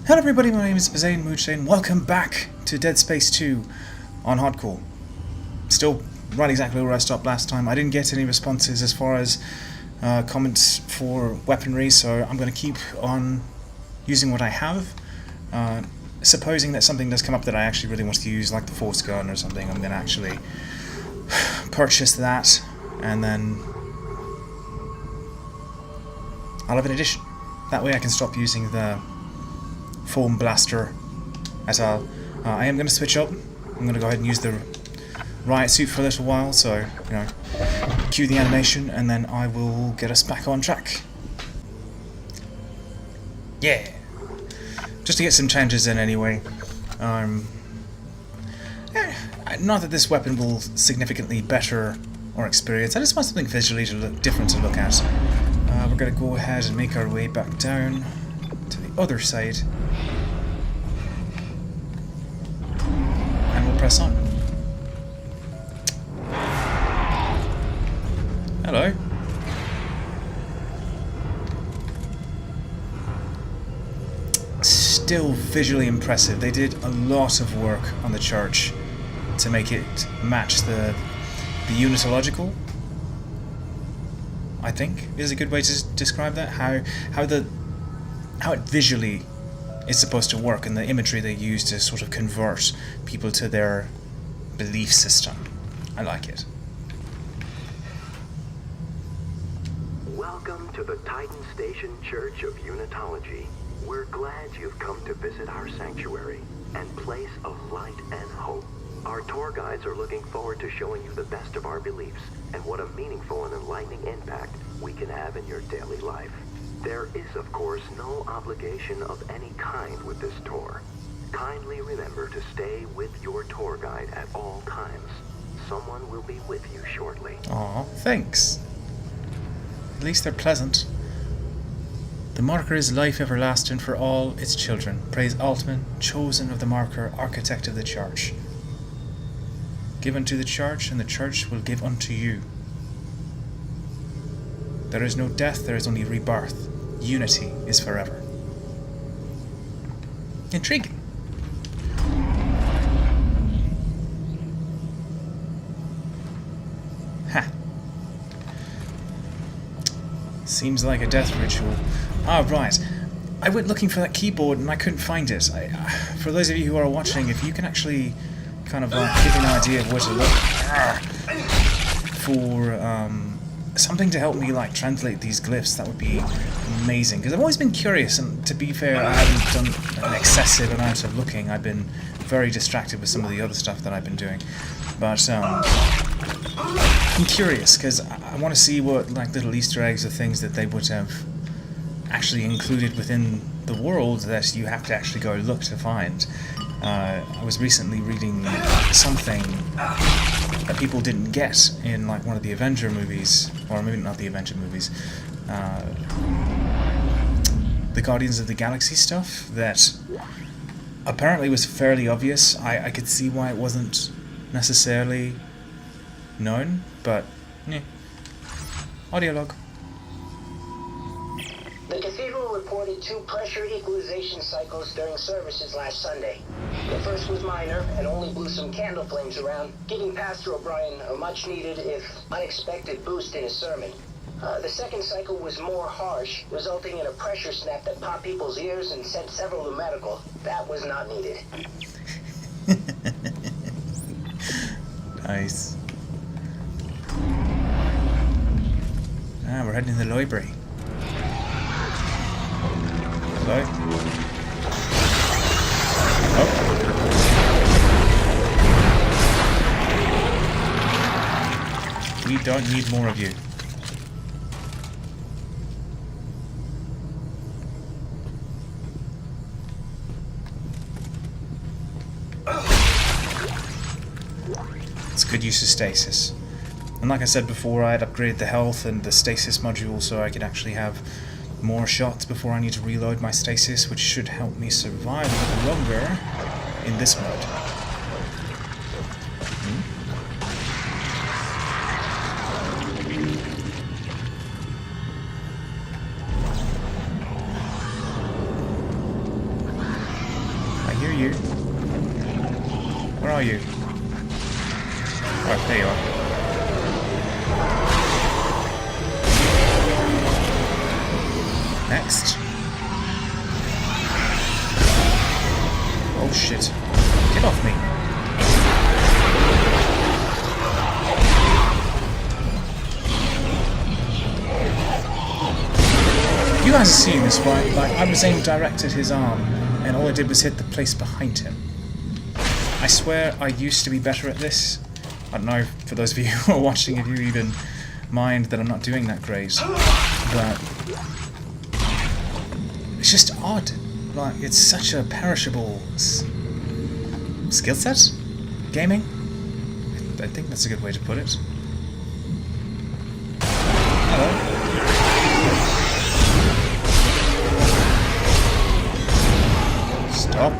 Hello everybody, my name is Zane Moodshane. Welcome back to Dead Space 2 on Hardcore. Still right exactly where I stopped last time. I didn't get any responses as far as comments for weaponry, so I'm going to keep on using what I have. Supposing that something does come up that I actually really want to use, like the Force Gun or something, I'm going to actually purchase that, and then I'll have an addition. That way I can stop using the foam blaster at all. I am going to switch up. I'm going to go ahead and use the riot suit for a little while, so, cue the animation, and then I will get us back on track. Yeah! Just to get some changes in anyway. Not that this weapon will significantly better our experience, I just want something visually to look different to look at. We're going to go ahead and make our way back down to the other side. And we'll press on. Hello. Still visually impressive. They did a lot of work on the church to make it match the unitological, I think, is a good way to describe that. How it visually is supposed to work, and the imagery they use to sort of convert people to their belief system. I like it. Welcome to the Titan Station Church of Unitology. We're glad you've come to visit our sanctuary and place of light and hope. Our tour guides are looking forward to showing you the best of our beliefs and what a meaningful and enlightening impact we can have in your daily life. There is, of course, no obligation of any kind with this tour. Kindly remember to stay with your tour guide at all times. Someone will be with you shortly. Aw, thanks. At least they're pleasant. The marker is life everlasting for all its children. Praise Altman, chosen of the marker, architect of the church. Give unto the church, and the church will give unto you. There is no death, there is only rebirth. Unity is forever. Intriguing. Ha. Seems like a death ritual. Ah, right. I went looking for that keyboard and I couldn't find it. For those of you who are watching, if you can actually kind of give an idea of where to look for something to help me translate these glyphs, that would be amazing. Because I've always been curious, and to be fair, I haven't done an excessive amount of looking. I've been very distracted with some of the other stuff that I've been doing. But I'm curious because I want to see what little Easter eggs or things that they would have actually included within the world that you have to actually go look to find. I was recently reading something that people didn't get in one of the Avenger movies, or maybe not the Avenger movies, the Guardians of the Galaxy stuff, that apparently was fairly obvious. I could see why it wasn't necessarily known, but yeah. Audio log. The Cathedral reported 2 pressure equalization cycles during services last Sunday. The first was minor and only blew some candle flames around, giving Pastor O'Brien a much-needed, if unexpected, boost in his sermon. The second cycle was more harsh, resulting in a pressure snap that popped people's ears and sent several to medical. That was not needed. Nice. We're heading to the library. Hello? Oh. We don't need more of you. It's good use of stasis. And like I said before, I had upgraded the health and the stasis module so I could actually have more shots before I need to reload my stasis, which should help me survive a little longer in this mode. hear you. Where are you? Oh, there you are. Next. Oh shit. Get off me. You guys are seeing this, right? Like, I was aimed direct at his arm, and all I did was hit the place behind him. I swear I used to be better at this. I don't know, for those of you who are watching, if you even mind that I'm not doing that great. But it's just odd. Like, it's such a perishable skill set? Gaming? I think that's a good way to put it. Hello? Stop.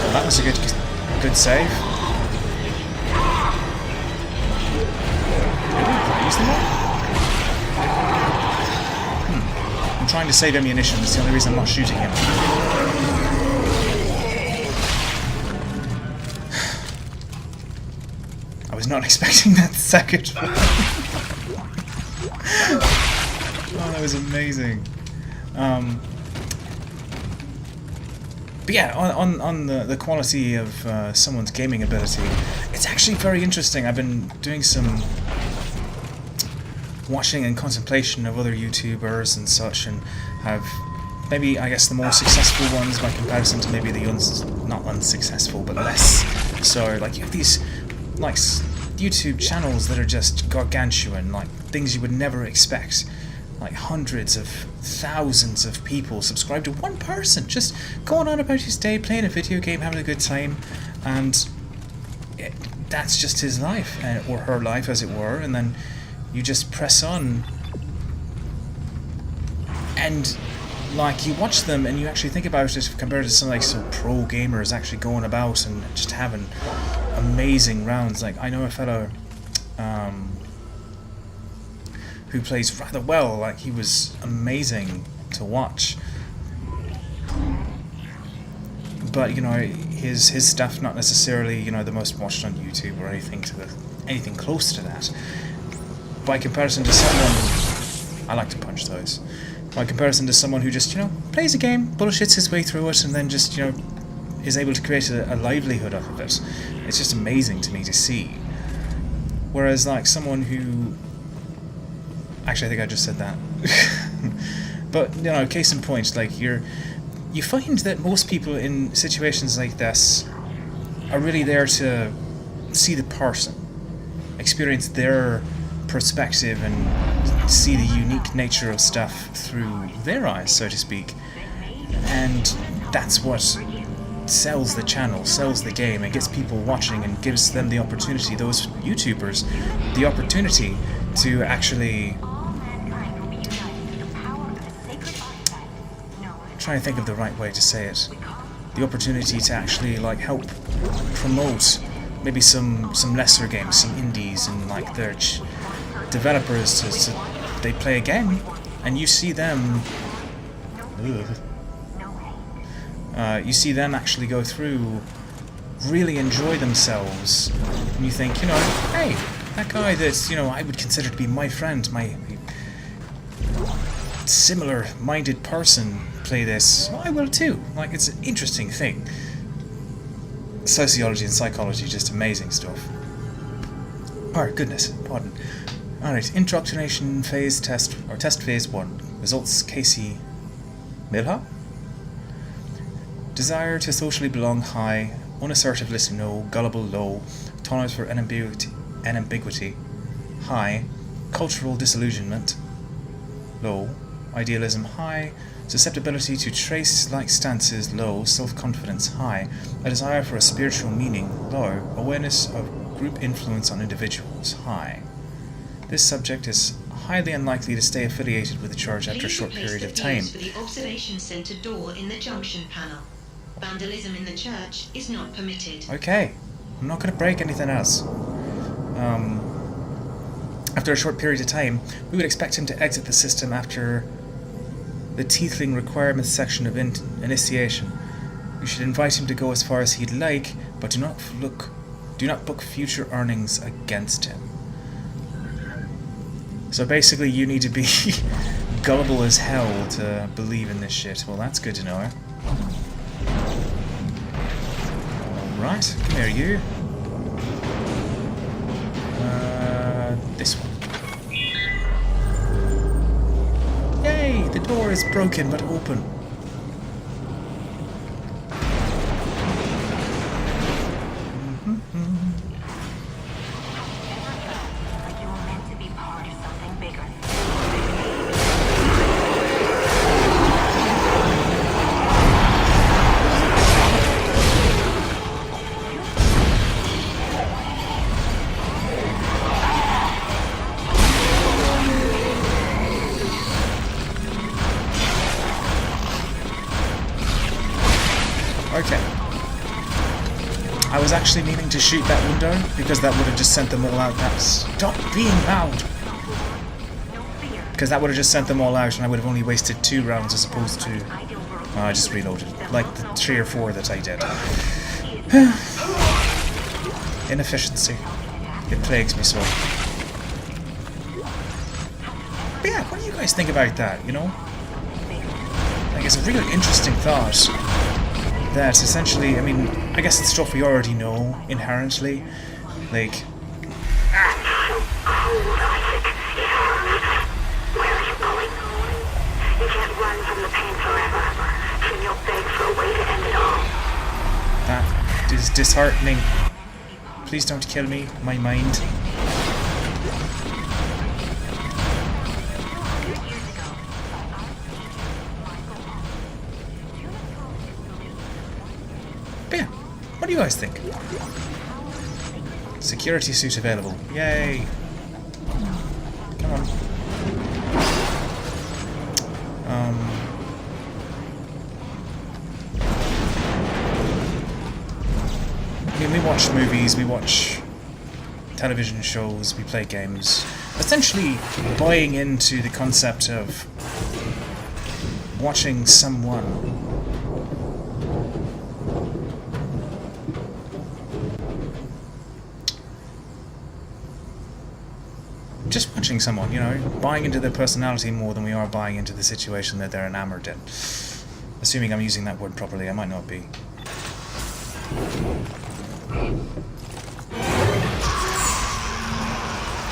Well, that was a good save. I'm trying to save ammunition, that's the only reason I'm not shooting him. I was not expecting that second one. Oh, that was amazing. But yeah, on the quality of someone's gaming ability, it's actually very interesting. I've been doing some watching and contemplation of other YouTubers and such, and have maybe, I guess, the more successful ones by comparison to maybe the not unsuccessful, but less. So, like, you have these, like, YouTube channels that are just gargantuan, like, things you would never expect. Like, hundreds of thousands of people subscribe to one person, just going on about his day, playing a video game, having a good time, and that's just his life, or her life, as it were, and then you just press on, and like, you watch them and you actually think about it compared to some, like, some pro gamers actually going about and just having amazing rounds. Like, I know a fellow who plays rather well. Like, he was amazing to watch, but you know, his stuff not necessarily, you know, the most watched on YouTube or anything close to that. By comparison to someone, I like to punch those. By comparison to someone who just, you know, plays a game, bullshits his way through it, and then just, you know, is able to create a livelihood out of it. It's just amazing to me to see. Whereas, like, someone who... Actually, I think I just said that. But, you know, case in point, like, you find that most people in situations like this are really there to see the person, experience their perspective, and see the unique nature of stuff through their eyes, so to speak. And that's what sells the channel, sells the game, and gets people watching, and gives them the opportunity, those YouTubers, the opportunity to actually... I'm trying to think of the right way to say it. The opportunity to actually, like, help promote maybe some lesser games, some indies, and, like, their developers to they play a game, and you see them you see them actually go through, really enjoy themselves, and you think, you know, hey, that guy that, you know, I would consider to be my friend, my similar-minded person, play this, well, I will too. Like, it's an interesting thing. Sociology and psychology, just amazing stuff. Alright, goodness, pardon. Alright, indoctrination phase test, or test phase 1. Results: Casey Milha. Desire to socially belong, high. Unassertiveness, no. Gullible, low. Tolerance for ambiguity, high. Cultural disillusionment, low. Idealism, high. Susceptibility to trace-like stances, low. Self-confidence, high. A desire for a spiritual meaning, low. Awareness of group influence on individuals, high. This subject is highly unlikely to stay affiliated with the church after a short period of time. For the observation center door in the junction panel. Vandalism in the church is not permitted. Okay, I'm not going to break anything else. After a short period of time, we would expect him to exit the system after the Teethling requirements section of initiation. We should invite him to go as far as he'd like, but do not book future earnings against him. So basically you need to be gullible as hell to believe in this shit. Well, that's good to know, eh? Alright, come here, you. This one. Yay! The door is broken but open. Okay. I was actually meaning to shoot that window because that would have just sent them all out. Stop being loud! Because that would have just sent them all out and I would have only wasted 2 rounds as opposed to... Oh, I just reloaded. Like the 3 or 4 that I did. Inefficiency. It plagues me so. But yeah, what do you guys think about that, you know? Like, it's a really interesting thought. That essentially, I mean, I guess it's stuff we already know inherently. Like, Where are you going? You can't run from the pain forever. Can you beg for a way to end it all? that is disheartening. Please don't kill me, my mind. But yeah, what do you guys think? Security suit available. Yay! Come on. I mean, we watch movies, we watch television shows, we play games. Essentially, buying into the concept of watching someone just watching someone, you know, buying into their personality more than we are buying into the situation that they're enamored in. Assuming I'm using that word properly, I might not be.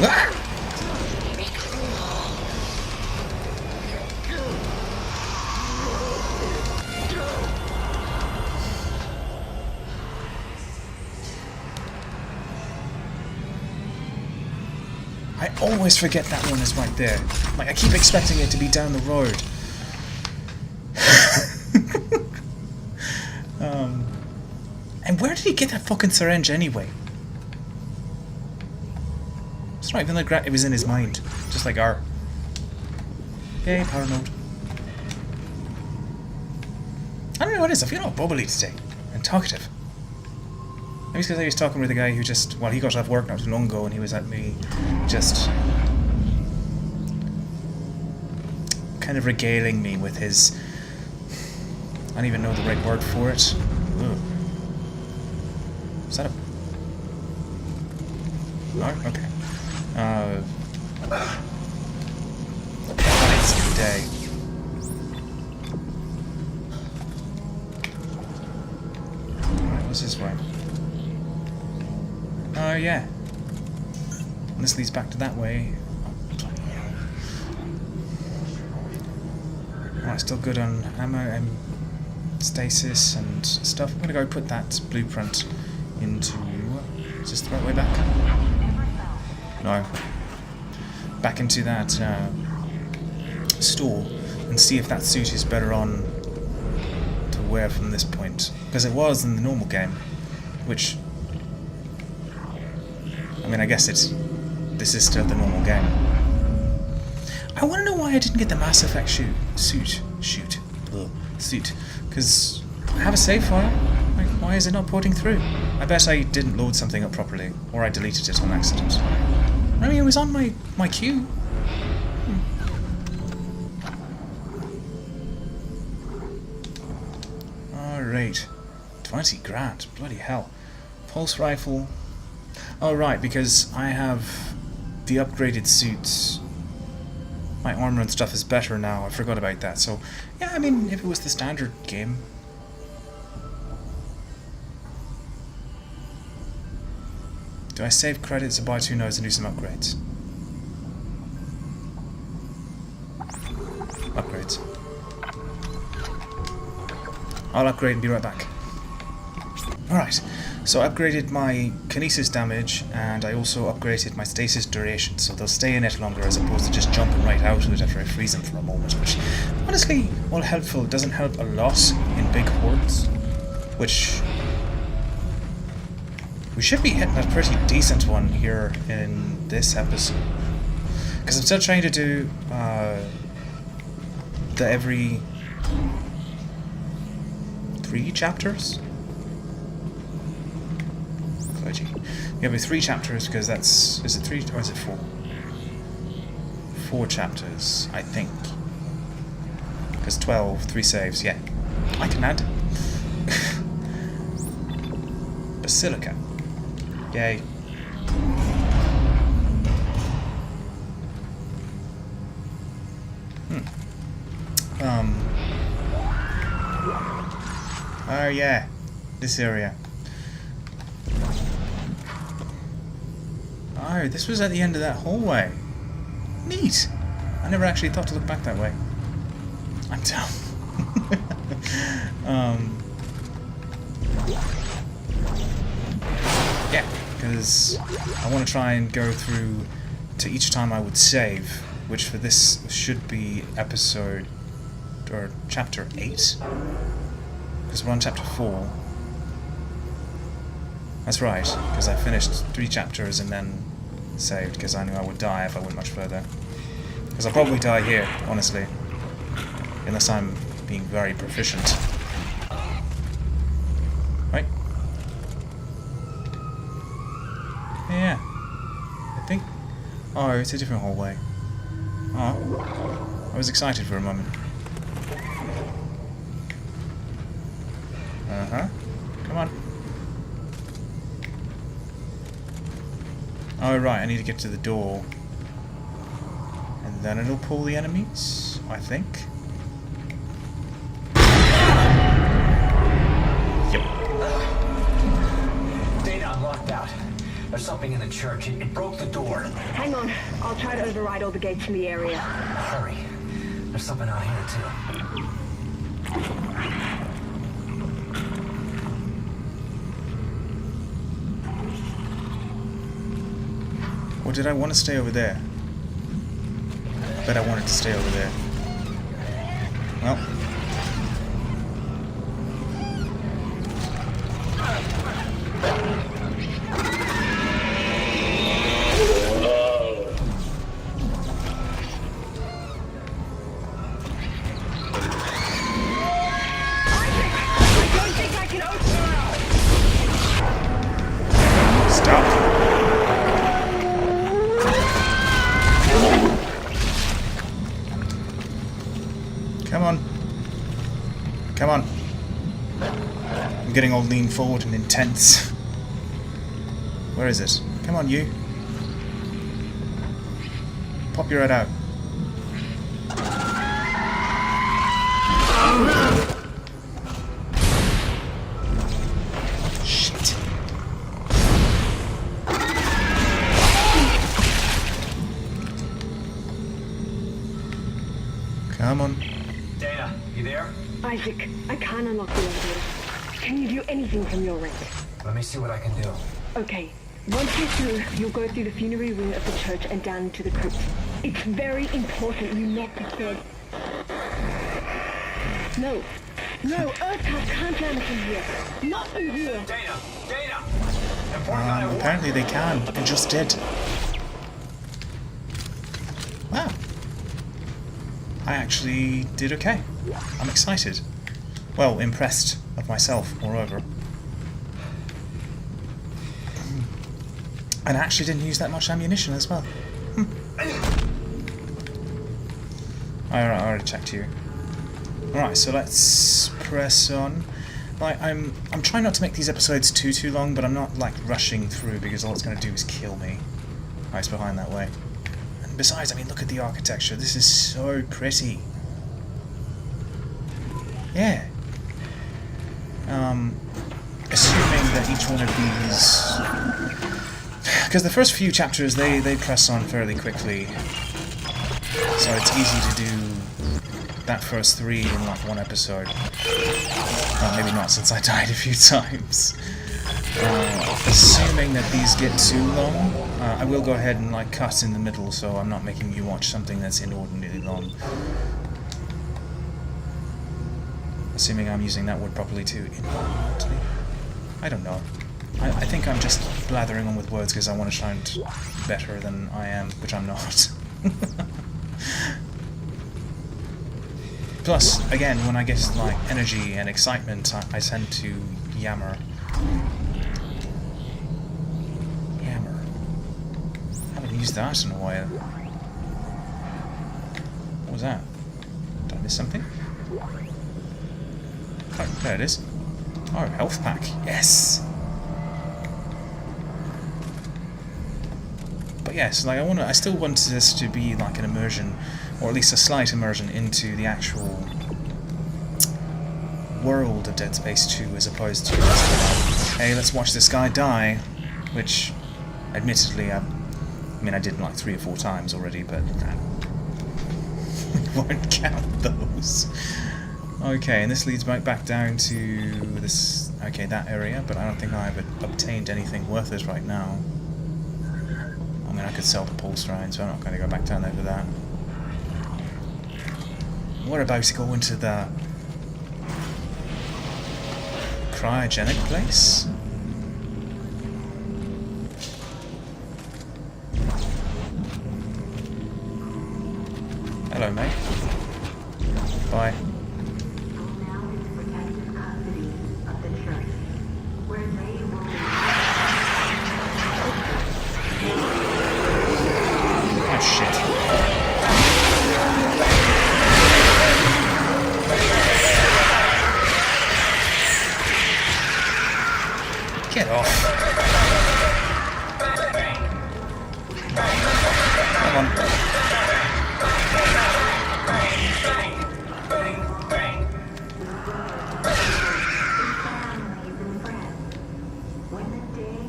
Ah! I always forget that one is right there. Like, I keep expecting it to be down the road. And where did he get that fucking syringe anyway? It's not even like it was in his mind. Just like our... Yay, paranoid. I don't know what it is, I feel all bubbly today. And talkative. Maybe it's because I was talking with a guy who just... Well, he got off work not too long ago and he was at me just... kind of regaling me with his... I don't even know the right word for it. Ugh. Is that a... No? Okay. Highlights of the day. Alright, what's this way? Oh, yeah. And this leads back to that way. Alright, still good on ammo and stasis and stuff. I'm gonna go put that blueprint into... Is this the right way back? No. Back into that store and see if that suit is better on to wear from this point. Because it was in the normal game, which... I mean, I guess this is still the normal game. I want to know why I didn't get the Mass Effect suit. Because I have a save file. Like, why is it not porting through? I bet I didn't load something up properly, or I deleted it on accident. I mean, was on my queue. Alright. 20 grand. Bloody hell. Pulse rifle. Oh, right, because I have the upgraded suits. My armor and stuff is better now. I forgot about that. So, yeah, I mean, if it was the standard game. Do I save credits to buy 2 nodes and do some upgrades? Upgrades. I'll upgrade and be right back. Alright, so I upgraded my kinesis damage and I also upgraded my stasis duration, so they'll stay in it longer as opposed to just jumping right out of it after I freeze them for a moment, which honestly, while helpful, it doesn't help a lot in big hordes, which we should be hitting a pretty decent one here in this episode. Because I'm still trying to do the every 3 chapters? Clergy. Yeah, with 3 chapters, because that's... Is it 3 or is it 4? 4 chapters, I think. Because 12, 3 saves, yeah. I can add. Basilica. Yay. Oh yeah, this area. Oh, this was at the end of that hallway. Neat. I never actually thought to look back that way. I'm dumb. Yeah, because I want to try and go through to each time I would save, which for this should be episode or chapter 8. Because we're on chapter 4. That's right, because I finished 3 chapters and then saved, because I knew I would die if I went much further. Because I'll probably die here, honestly. Unless I'm being very proficient. Right? Yeah. I think... Oh, it's a different hallway. Oh. I was excited for a moment. Uh-huh. Come on. Oh, right, I need to get to the door. And then it'll pull the enemies, I think. Yep. Data, I'm locked out. There's something in the church. It broke the door. Hang on. I'll try to override all the gates in the area. Hurry. There's something out here, too. Or did I want to stay over there? I bet I wanted to stay over there. Well. Stop. Come on. Come on. I'm getting all lean forward and intense. Where is it? Come on, you. Pop your head out. Shit. Come on. Dana, you there? Isaac, I can't unlock the elevator. Can you do anything from your end? Let me see what I can do. Okay. Once you're through, you'll go through the funerary wing of the church and down into the crypt. It's very important you not be dead. No. No, Earthcast can't land from here. Not in here. Dana! Dana! Important guy, Apparently they can, and just did. Wow. I actually did okay. I'm excited. Well, impressed of myself, moreover. And I actually didn't use that much ammunition as well. I already checked you. Alright, so let's press on. Like, I'm trying not to make these episodes too long, but I'm not like rushing through because all it's going to do is kill me. Oh, it's behind that way. And besides, I mean, look at the architecture. This is so pretty. Yeah. Assuming that each one of these, because the first few chapters they press on fairly quickly, so it's easy to do that first 3 in like one episode. Well, maybe not, since I died a few times. Assuming that these get too long, I will go ahead and like cut in the middle, so I'm not making you watch something that's inordinately long. Assuming I'm using that word properly too. Inordinately? I don't know. I think I'm just blathering on with words because I want to sound better than I am, which I'm not. Plus, again, when I get like energy and excitement, I tend to yammer. Yammer. I haven't used that in a while. What was that? Did I miss something? Oh, there it is. Oh, health pack. Yes! But yes, like I still want this to be like an immersion, or at least a slight immersion into the actual world of Dead Space 2, as opposed to just, hey, let's watch this guy die, which, admittedly, I mean, I did like 3 or 4 times already, but we won't count those. Okay, and this leads back down to this, okay, that area, but I don't think I've obtained anything worth it right now. I mean, I could sell the pulse round, so I'm not going to go back down there for that. What about to go into the cryogenic place? Hello, mate. Bye. Oh, shit. Get off. Come on.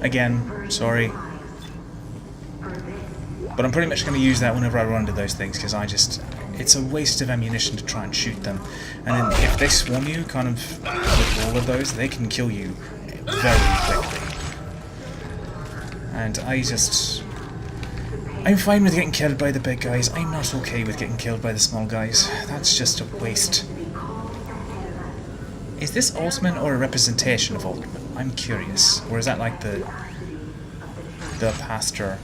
Again, sorry. But I'm pretty much going to use that whenever I run into those things, because it's a waste of ammunition to try and shoot them. And then if they swarm you, kind of, with all of those, they can kill you very quickly. And I'm fine with getting killed by the big guys. I'm not okay with getting killed by the small guys. That's just a waste. Is this Altman or a representation of Altman? I'm curious. Or is that like the pastor?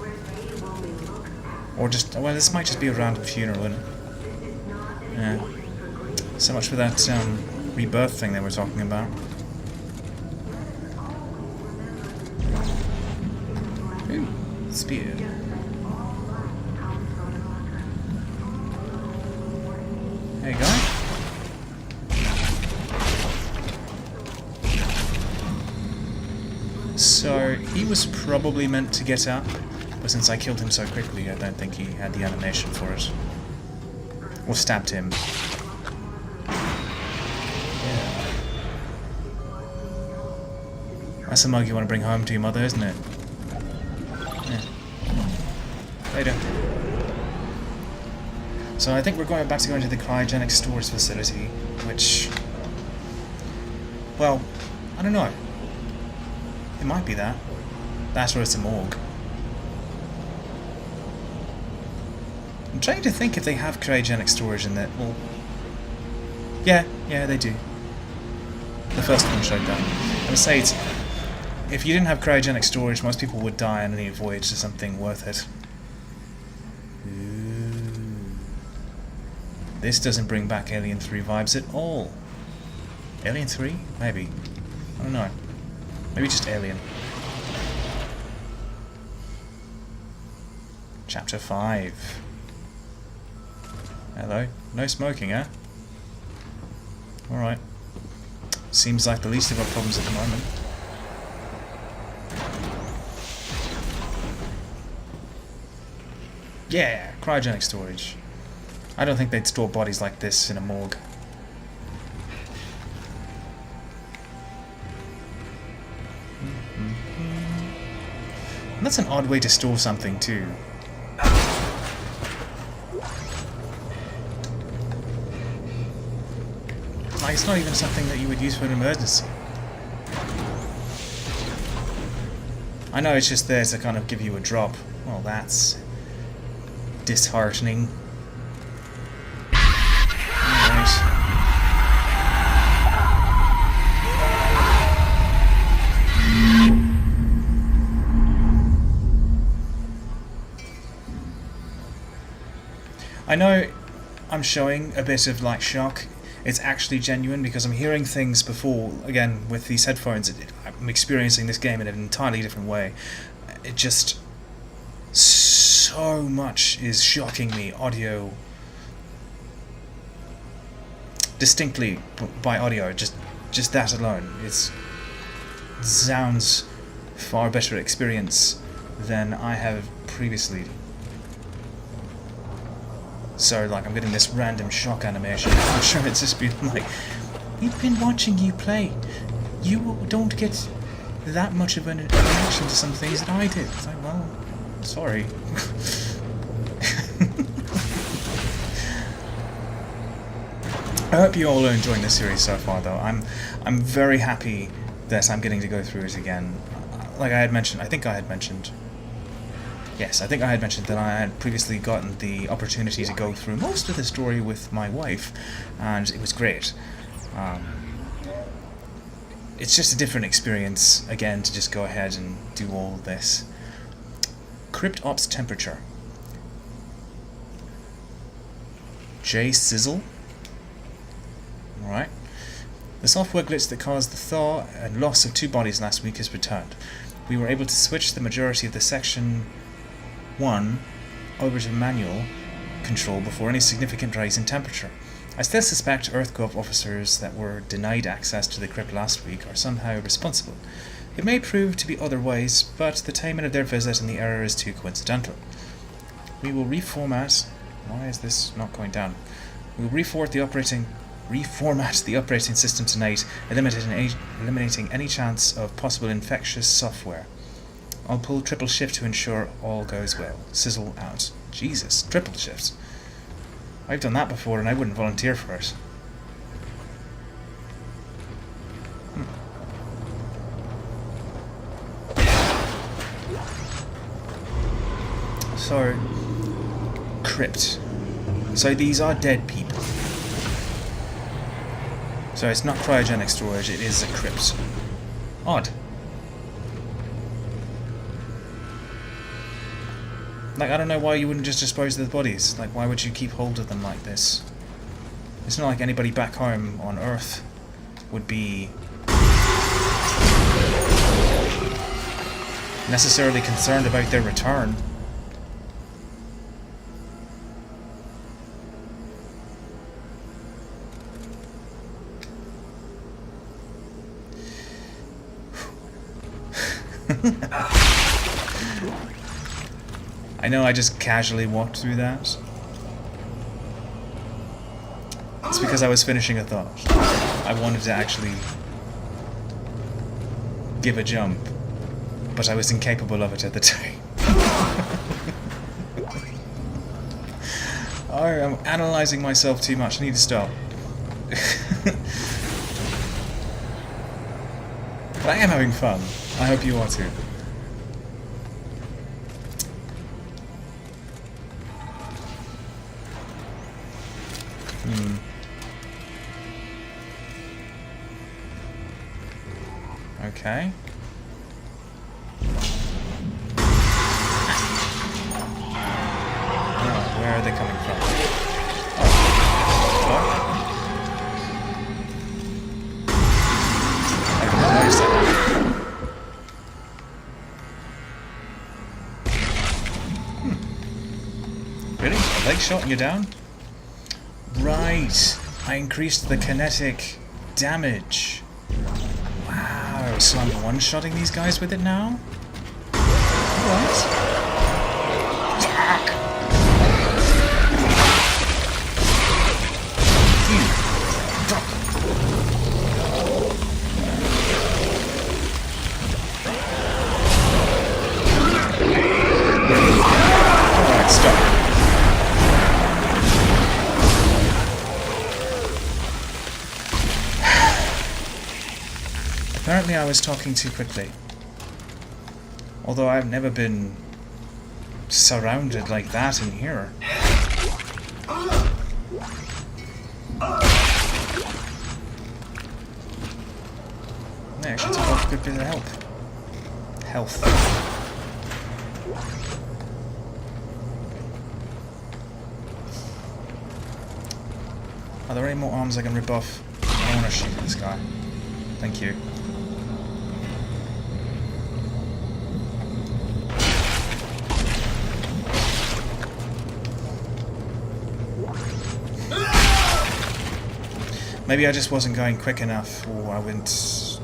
Or just, well, this might just be a random funeral, isn't it? Yeah. So much for that rebirth thing they were talking about. Ooh, spear. There you go. So, he was probably meant to get up, but since I killed him so quickly, I don't think he had the animation for it. Or stabbed him. Yeah. That's a mug you want to bring home to your mother, isn't it? Yeah. Later. So I think we're going back to go into the cryogenic storage facility, which... well, I don't know. It might be that. That's where it's a morgue. I'm trying to think if they have cryogenic storage in that. Well, yeah, they do. The first one showed that. I would say if you didn't have cryogenic storage, most people would die on any voyage to something worth it. Ooh. This doesn't bring back Alien 3 vibes at all. Alien 3? Maybe. I don't know. Maybe just Alien. Chapter 5. Hello. No smoking, eh? Alright. Seems like the least of our problems at the moment. Yeah, cryogenic storage. I don't think they'd store bodies like this in a morgue. And that's an odd way to store something too. Like, it's not even something that you would use for an emergency. I know it's just there to kind of give you a drop. Well, that's disheartening. Alright. I know I'm showing a bit of like shock. It's actually genuine because I'm hearing things before, again, with these headphones. I'm experiencing this game in an entirely different way. It just... so much is shocking me, audio... distinctly by audio, just that alone. It sounds far better experience than I have previously. So, like, I'm getting this random shock animation. I'm sure it's just been like, we've been watching you play. You don't get that much of an reaction to some things that I did. It's like, well, sorry. I hope you all are enjoying this series so far, though. I'm very happy that I'm getting to go through it again. Like I had mentioned, Yes, I think I had mentioned that I had previously gotten the opportunity to go through most of the story with my wife, and it was great. It's just a different experience, again, to just go ahead and do all this. Crypt Ops temperature. J Sizzle. Alright. The software glitch that caused the thaw and loss of 2 bodies last week has returned. We were able to switch the majority of the Section 1 over to manual control before any significant rise in temperature. I still suspect EarthGov officers that were denied access to the crypt last week are somehow responsible. It may prove to be otherwise, but the timing of their visit and the error is too coincidental. We will reformat... Why is this not going down? We will reformat the operating system tonight, eliminating any chance of possible infectious software. I'll pull triple shift to ensure all goes well. Sizzle out. Jesus, triple shift. I've done that before and I wouldn't volunteer for it. So, crypt. So these are dead people. So it's not cryogenic storage, it is a crypt. Odd. Like, I don't know why you wouldn't just dispose of the bodies. Like, why would you keep hold of them like this? It's not like anybody back home on Earth would be necessarily concerned about their return. I know I just casually walked through that. It's because I was finishing a thought. I wanted to actually give a jump, but I was incapable of it at the time. I'm analysing myself too much. I need to stop. But I am having fun. I hope you are too. Okay. Oh, where are they coming from? Oh. I didn't notice that. Really? A leg shot and you're down? Right. I increased the kinetic damage. Wow. So I'm one-shotting these guys with it now? What? Alright, stop. Apparently I was talking too quickly. Although I've never been surrounded like that in here. They actually took off a good bit of health. Are there any more arms I can rip off? I don't want to shoot this guy. Thank you. Maybe I just wasn't going quick enough, or I went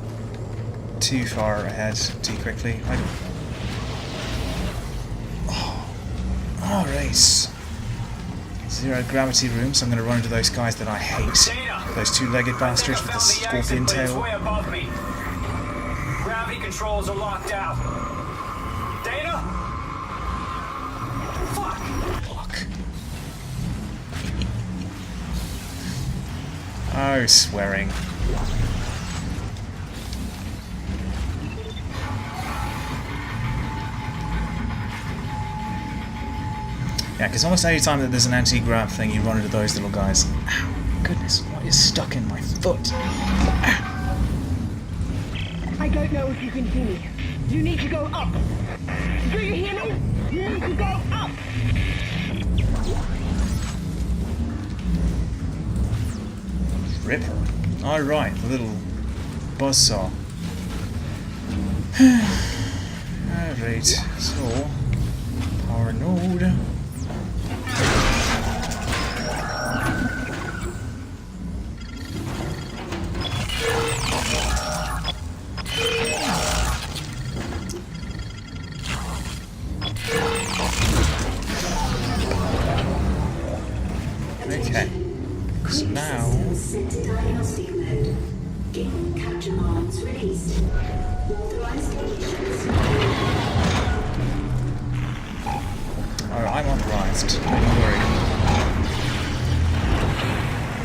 too far ahead too quickly. I don't know. Alright. Zero gravity room, so I'm going to run into those guys that I hate. Those two-legged bastards with the scorpion tail. Way above me. Gravity controls are locked out. Dana? Fuck! Oh, swearing. Yeah, because almost any time that there's an anti-grav thing, you run into those little guys. Ow, goodness, what is stuck in my foot? Ow. I don't know if you can hear me. You need to go up. Do you hear me? You need to go up. Ripper. Alright, the little buzzsaw. Alright, so power node. Okay. So now Set to diagnostic mode. Game capture mods released. Authorized conditions. Alright, I'm authorized. Don't worry.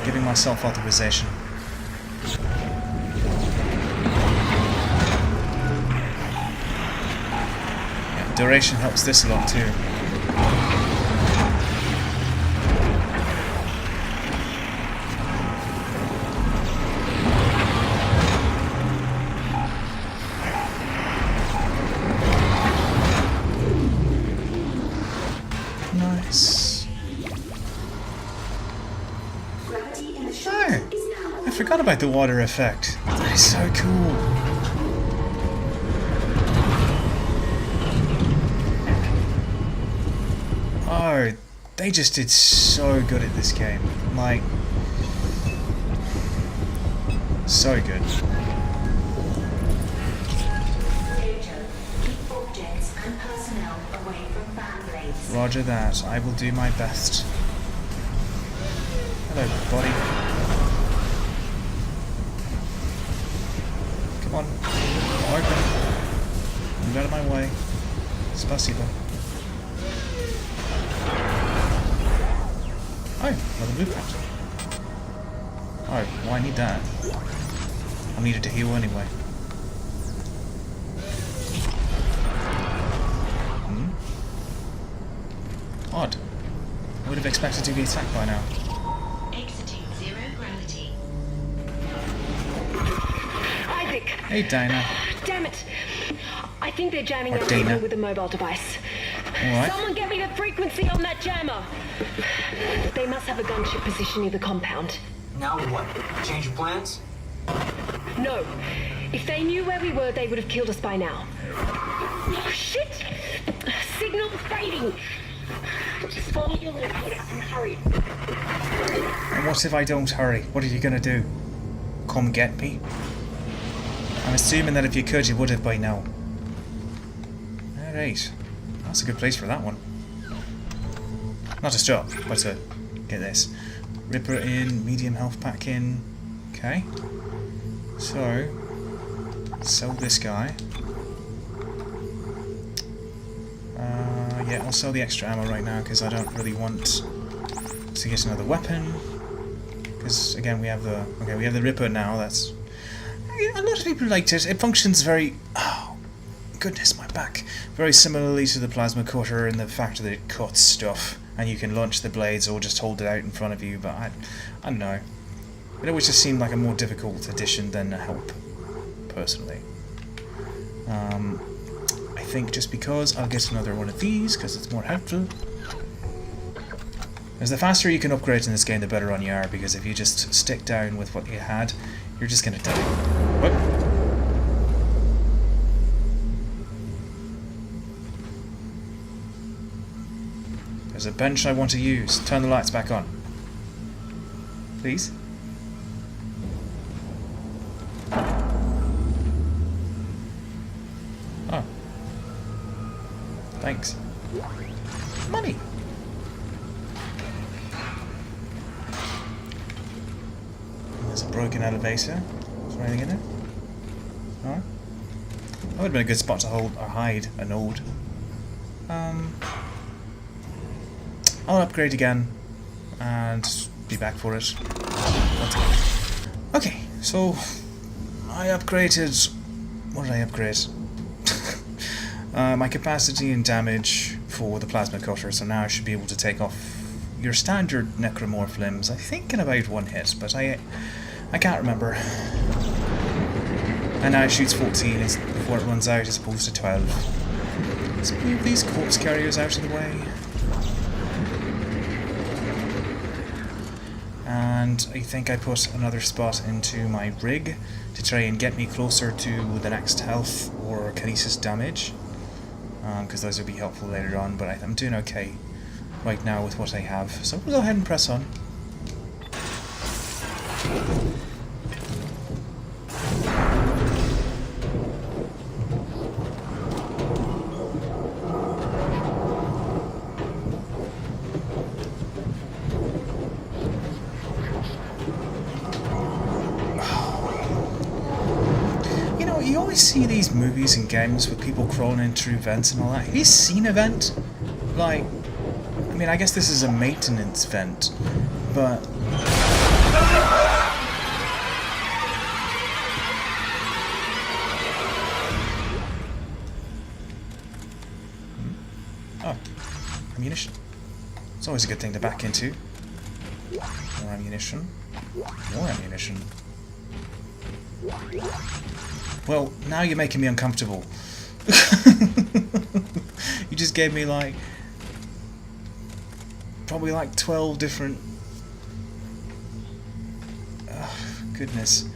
Giving myself authorization. Yeah, duration helps this a lot too. Nice. Gravity in the shot Oh, is now. I forgot about the water effect. That is so cool. Oh, they just did so good at this game. Like, so good. Danger. Keep objects and personnel away from fan blades. Roger that. I will do my best. Hello, buddy. Come on. Open. Move out of my way. Spasibo. Oh, another blueprint. Oh, well, I need that. I needed to heal anyway. Odd. I would have expected to be attacked by now. Exiting zero gravity. Isaac! Hey, Dana. Damn it! I think they're jamming Or our Dana. signal with a mobile device. Alright. Someone get me the frequency on that jammer! They must have a gunship position near the compound. Now what? Change your plans? No. If they knew where we were, they would have killed us by now. Oh, shit! Signal fading! Just follow your lead and hurry. I'm What if I don't hurry? What are you gonna do? Come get me? I'm assuming that if you could, you would have by now. Alright. That's a good place for that one. Not to stop, but to get this. Ripper in, medium health pack in. Okay. So, sell this guy. Yeah, I'll sell the extra ammo right now because I don't really want to get another weapon. Because again, we have the Ripper now. That's a lot of people liked it. It functions very. Oh, goodness, my back. Very similarly to the plasma cutter in the fact that it cuts stuff, and you can launch the blades or just hold it out in front of you. But I don't know. It always just seemed like a more difficult addition than a help, personally. I think just because I'll get another one of these because it's more helpful. Because the faster you can upgrade in this game, the better on you are. Because if you just stick down with what you had, you're just gonna die. What? There's a bench I want to use. Turn the lights back on, please. Oh. Thanks. Money! There's a broken elevator. Is there anything in it? No? That would have been a good spot to hold or hide a node. I'll upgrade again and be back for it. Okay, so I upgraded. What did I upgrade? My capacity and damage for the plasma cutter, so now I should be able to take off your standard necromorph limbs, I think in about one hit, but I can't remember. And now it shoots 14 before it runs out as opposed to 12. Let's move these corpse carriers out of the way. And I think I put another spot into my rig to try and get me closer to the next health or kinesis damage, because those will be helpful later on, but I'm doing okay right now with what I have. So we'll go ahead and press on. You always see these movies and games with people crawling in through vents and all that. Have you seen a vent? Like, I mean, I guess this is a maintenance vent, but... Oh, ammunition. It's always a good thing to back into. More ammunition. More ammunition. Well, now you're making me uncomfortable. You just gave me like... probably like 12 different... goodness.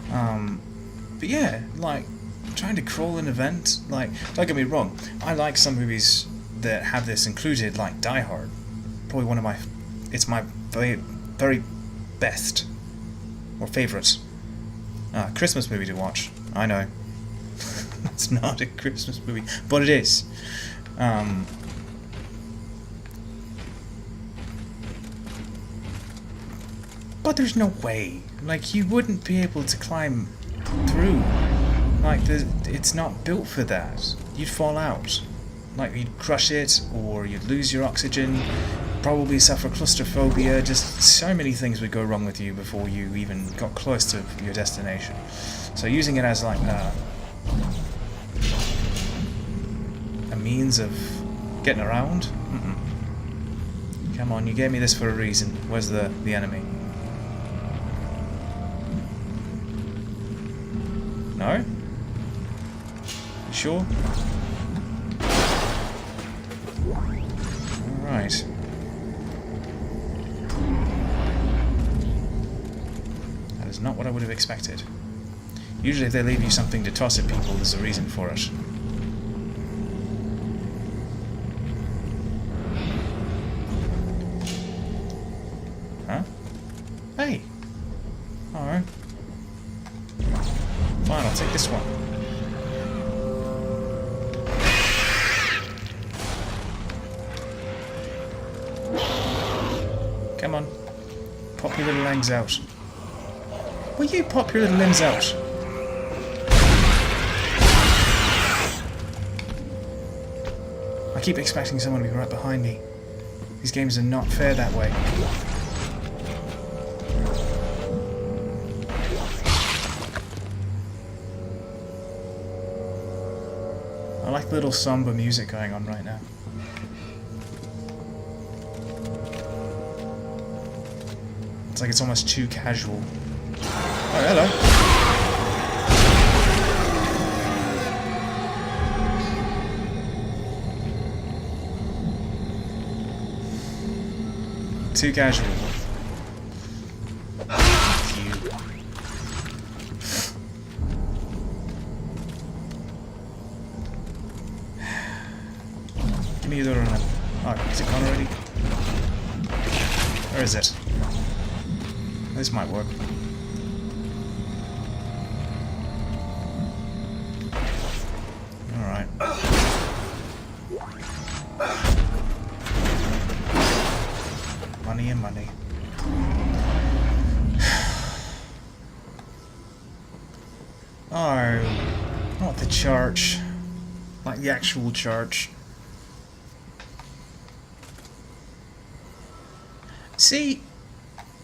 But yeah, like, trying to crawl in a vent, like, don't get me wrong, I like some movies that have this included, like Die Hard. Probably one of my... it's my very, very best, or favourite Christmas movie to watch. I know. It's not a Christmas movie, but it is. But there's no way. Like, you wouldn't be able to climb through. Like, it's not built for that. You'd fall out. Like, you'd crush it, or you'd lose your oxygen, probably suffer claustrophobia. Just so many things would go wrong with you before you even got close to your destination. So using it as like a means of getting around? Come on, you gave me this for a reason. Where's the enemy? No? You sure? Alright. That is not what I would have expected. Usually if they leave you something to toss at people, there's a reason for it. Huh? Come on. Pop your little legs out. Will you pop your little limbs out? I keep expecting someone to be right behind me. These games are not fair that way. I like the little somber music going on right now. It's like it's almost too casual. Oh, hello. Too casual. You. Give me the other one. Oh, is it gone already? Where is it? This might work. Alright. Money and money. Oh, not the church. Like the actual church. See,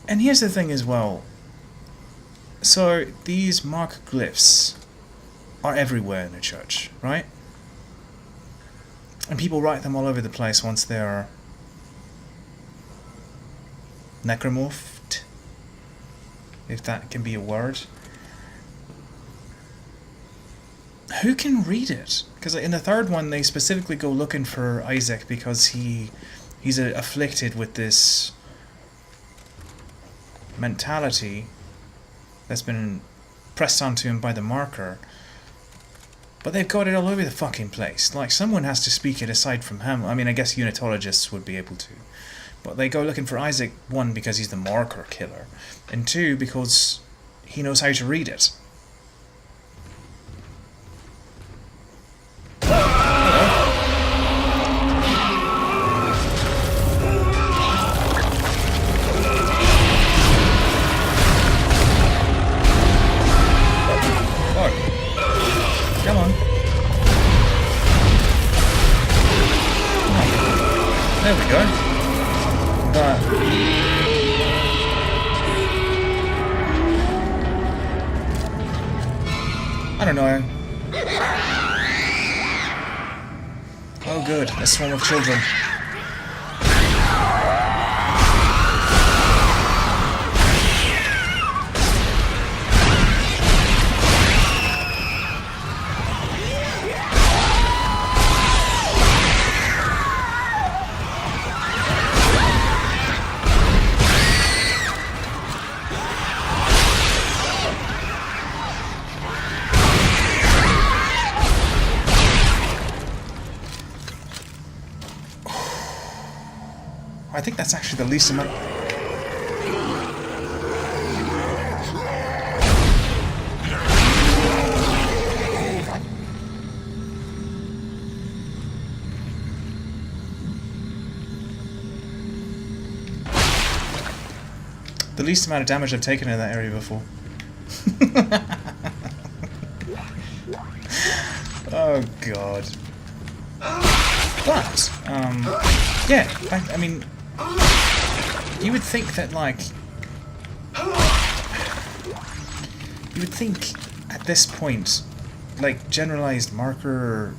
and here's the thing as well. So, these mark glyphs are everywhere in a church, right? And people write them all over the place once they're necromorphed, if that can be a word. Who can read it? Because in the third one they specifically go looking for Isaac because he's afflicted with this mentality that's been pressed onto him by the marker. But they've got it all over the fucking place. Like, someone has to speak it aside from him. I mean, I guess unitologists would be able to. But they go looking for Isaac, 1, because he's the marker killer, and 2, because he knows how to read it. Come on. Oh, there we go. But I don't know. Oh good, a swarm of children. I think that's actually the least amount. The least amount of damage I've taken in that area before. Oh god. But, yeah, I mean, you would think that, like, you would think at this point, like, generalized marker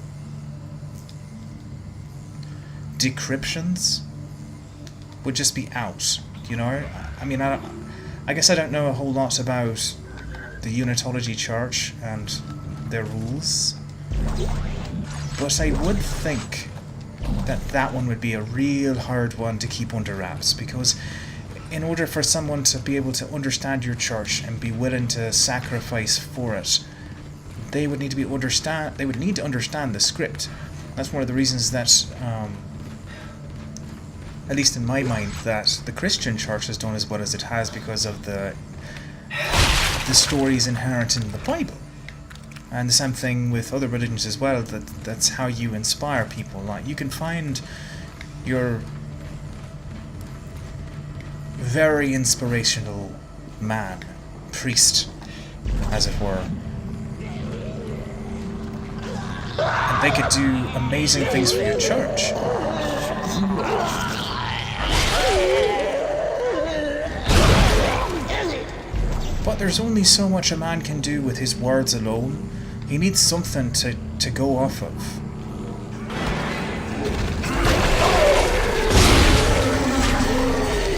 decryptions would just be out, you know? I mean, I guess I don't know a whole lot about the Unitology Church and their rules, but I would think that one would be a real hard one to keep under wraps, because in order for someone to be able to understand your church and be willing to sacrifice for it, they would need to understand the script. That's one of the reasons that, at least in my mind, that the Christian church has done as well as it has, because of the stories inherent in the Bible. And the same thing with other religions as well, that's how you inspire people. Like, you can find your very inspirational man, priest, as it were. And they could do amazing things for your church. But there's only so much a man can do with his words alone. He needs something to go off of.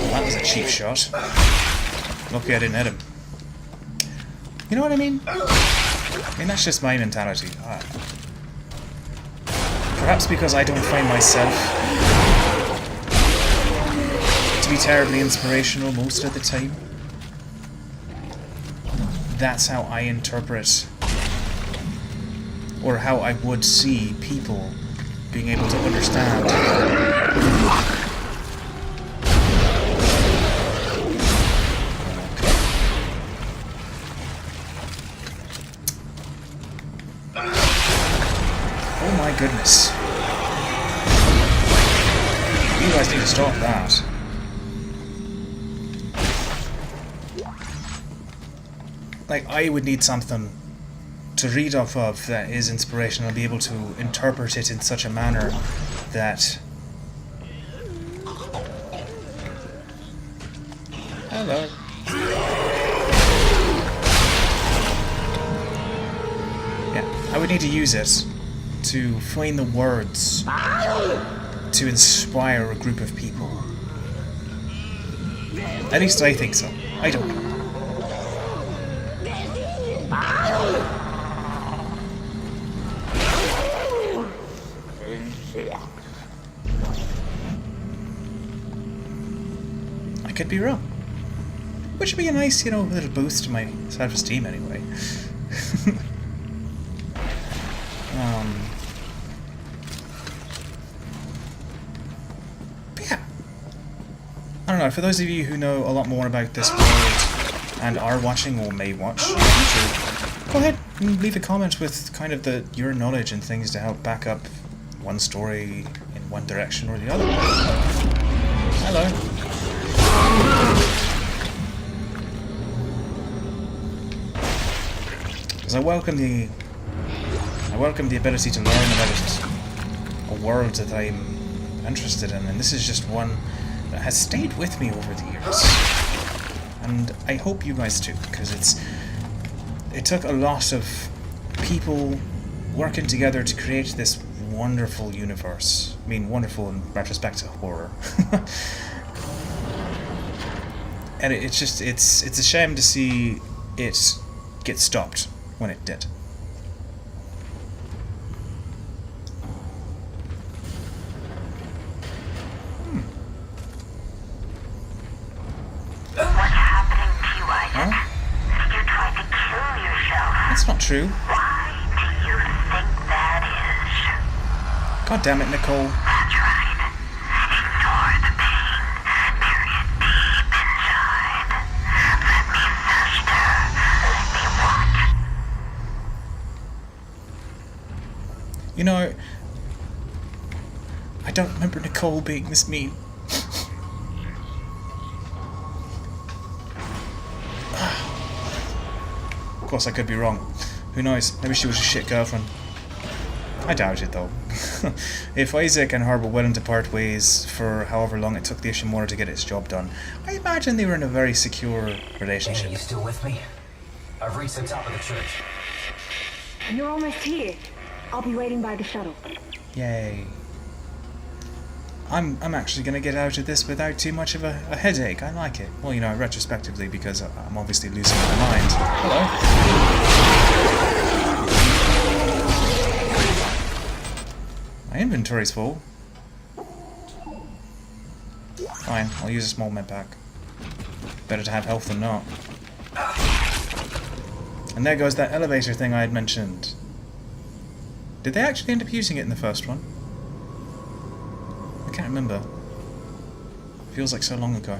Well, that was a cheap shot. Lucky I didn't hit him. You know what I mean? I mean, that's just my mentality. Perhaps because I don't find myself to be terribly inspirational most of the time. That's how I interpret, or how I would see people being able to understand. Oh my goodness. You guys need to stop that. Like, I would need something to read off of that is inspirational and be able to interpret it in such a manner that... Hello. Yeah, I would need to use it to find the words to inspire a group of people. At least I think so. I don't know. I could be wrong. Which would be a nice, you know, little boost to my self-esteem anyway. But yeah. I don't know, for those of you who know a lot more about this world and are watching or may watch in the future, go ahead and leave a comment with kind of your knowledge and things to help back up one story in one direction or the other. Hello. Because I welcome the ability to learn about a world that I'm interested in, and this is just one that has stayed with me over the years. And I hope you guys too, because it took a lot of people working together to create this wonderful universe. I mean, wonderful in retrospect to horror. And it's a shame to see it get stopped when it did. What's happening to you, Isaac? Huh? You tried to kill yourself. That's not true. Why do you think that is? God damn it, Nicole. That's right. Ignore the pain. Bury it deep inside. Let me fester. Let me rot. You know, I don't remember Nicole being this mean. Of course, I could be wrong. Who knows? Maybe she was a shit girlfriend. I doubt it, though. If Isaac and her were willing to part ways for however long it took the Ishimura to get its job done, I imagine they were in a very secure relationship. Danny, you still with me? I've reached the top of the church. You're almost here. I'll be waiting by the shuttle. Yay. I'm actually going to get out of this without too much of a headache. I like it. Well, you know, retrospectively, because I'm obviously losing my mind. Hello. My inventory's full. Fine, I'll use a small med pack. Better to have health than not. And there goes that elevator thing I had mentioned. Did they actually end up using it in the first one? I can't remember. Feels like so long ago.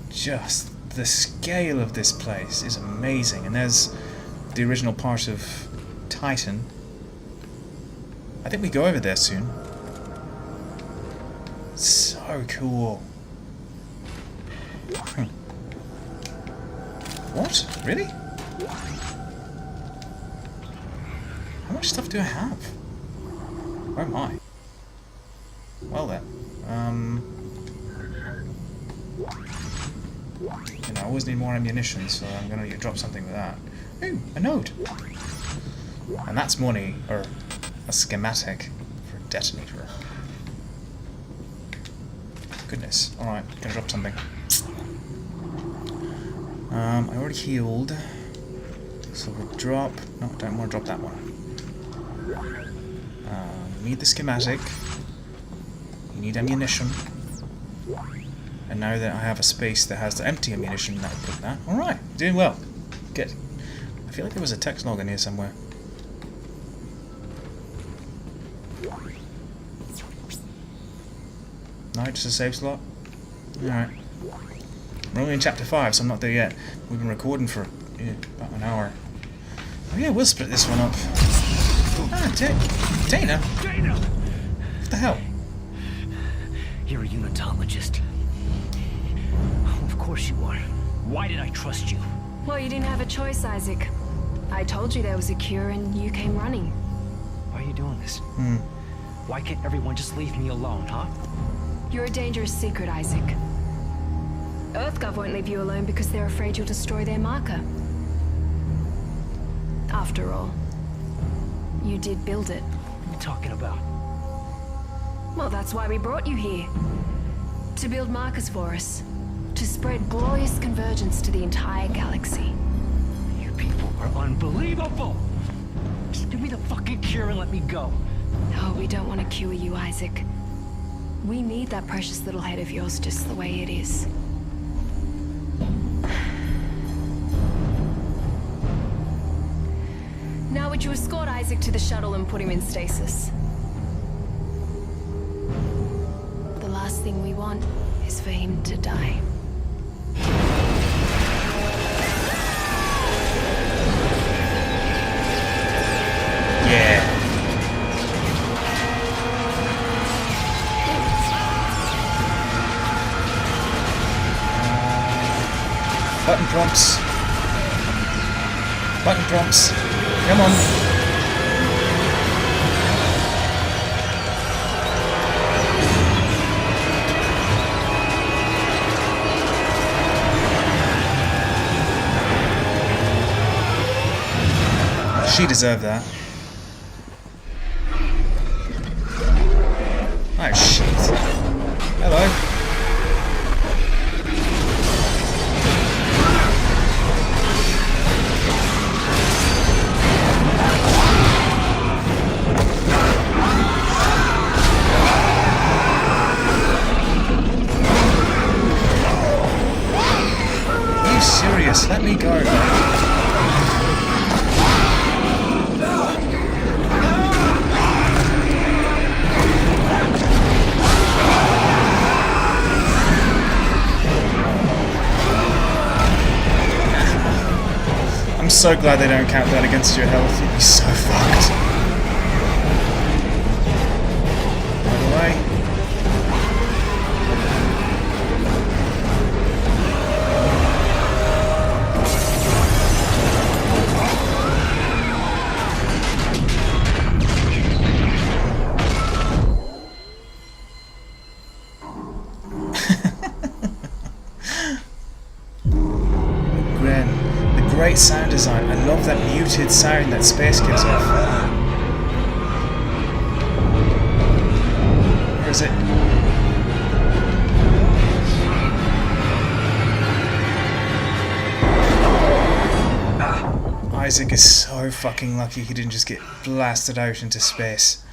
Just the scale of this place is amazing, and there's the original part of Titan. I think we go over there soon. So cool. What? Really? How much stuff do I have? Where am I? Well then. You know, I always need more ammunition, so I'm gonna drop something with that. Ooh, a node! And that's money, or a schematic for a detonator. Goodness. Alright, gonna drop something. I already healed. So we'll drop... No, I don't want to drop that one. Need the schematic. You need ammunition. And now that I have a space that has the empty ammunition, I'll put that. Alright, doing well. Good. I feel like there was a text log in here somewhere. No, just a save slot? Alright. We're only in chapter 5, so I'm not there yet. We've been recording for about an hour. Oh yeah, we'll split this one up. Ah, Dana? Dana! What the hell? You're a unitologist. Of course you are. Why did I trust you? Well, you didn't have a choice, Isaac. I told you there was a cure and you came running. Why are you doing this? Why can't everyone just leave me alone, huh? You're a dangerous secret, Isaac. EarthGov won't leave you alone because they're afraid you'll destroy their marker. After all, you did build it. What are you talking about? Well, that's why we brought you here. To build markers for us. To spread glorious convergence to the entire galaxy. You people are unbelievable! Just give me the fucking cure and let me go. Oh, we don't want to cure you, Isaac. We need that precious little head of yours just the way it is. Now would you escort Isaac to the shuttle and put him in stasis? The last thing we want is for him to die. Yeah. Button prompts. Button prompts. Come on. She deserved that. Oh shit. Hello. Are you serious? Let me go. I'm so glad they don't count that against your health. You'd be so fucked. By the way. Great sound design. I love that muted sound that space gives off. Where is it? Isaac is so fucking lucky he didn't just get blasted out into space.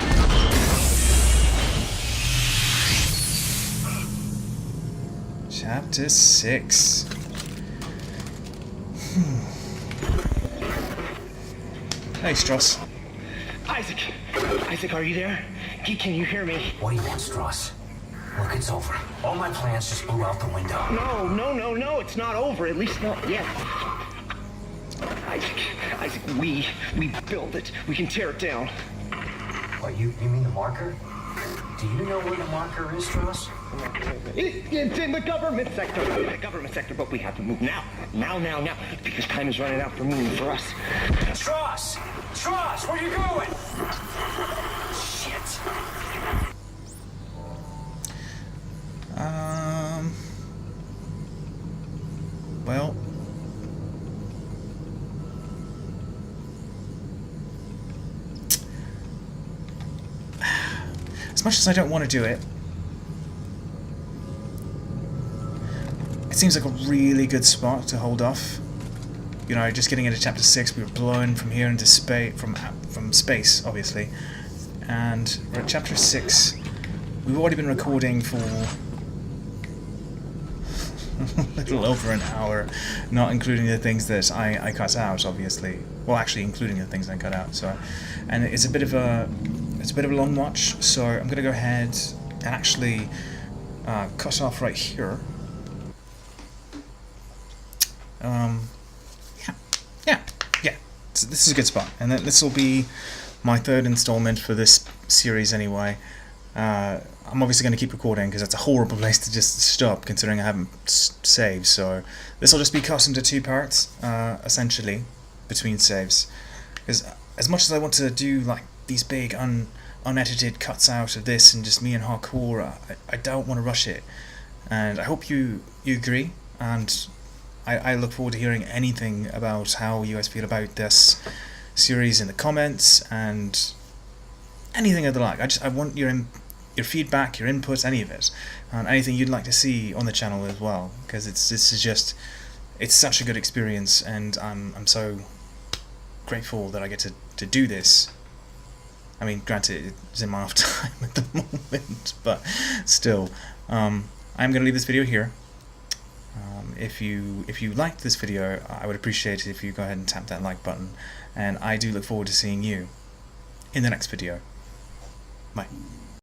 Chapter 6. Hey, Stross. Isaac, are you there? Can you hear me? What do you want, Stross? Look, it's over. All my plans just blew out the window. No, it's not over. At least not yet. Isaac, we build it. We can tear it down. What, you mean the marker? Do you know where the marker is, Tross? It's in the government sector. The government sector, but we have to move now. Now. Because time is running out for me and for us. Tross! Tross, where you going? Shit. Well. As much as I don't want to do it, it seems like a really good spot to hold off. You know, just getting into chapter 6, we were blown from here into space, from space, obviously, and we're at chapter 6. We've already been recording for a little over an hour, not including the things that I cut out, obviously. Well, actually, including the things I cut out. So, and it's a bit of a long watch. So I'm going to go ahead and actually cut off right here. Yeah. So this is a good spot, and this will be my third installment for this series anyway. I'm obviously going to keep recording because that's a horrible place to just stop, considering I haven't saved. So this will just be cut into 2 parts, essentially, between saves. Because as much as I want to do like these big unedited cuts out of this and just me and hardcore, I don't want to rush it. And I hope you agree. And I look forward to hearing anything about how you guys feel about this series in the comments and anything of the like. I want your feedback, your input, any of it, and anything you'd like to see on the channel as well, because it's such a good experience, and I'm so grateful that I get to do this. I mean, granted, it's in my off time at the moment, but still, I'm going to leave this video here. If you liked this video, I would appreciate it if you go ahead and tap that like button, and I do look forward to seeing you in the next video. Bye.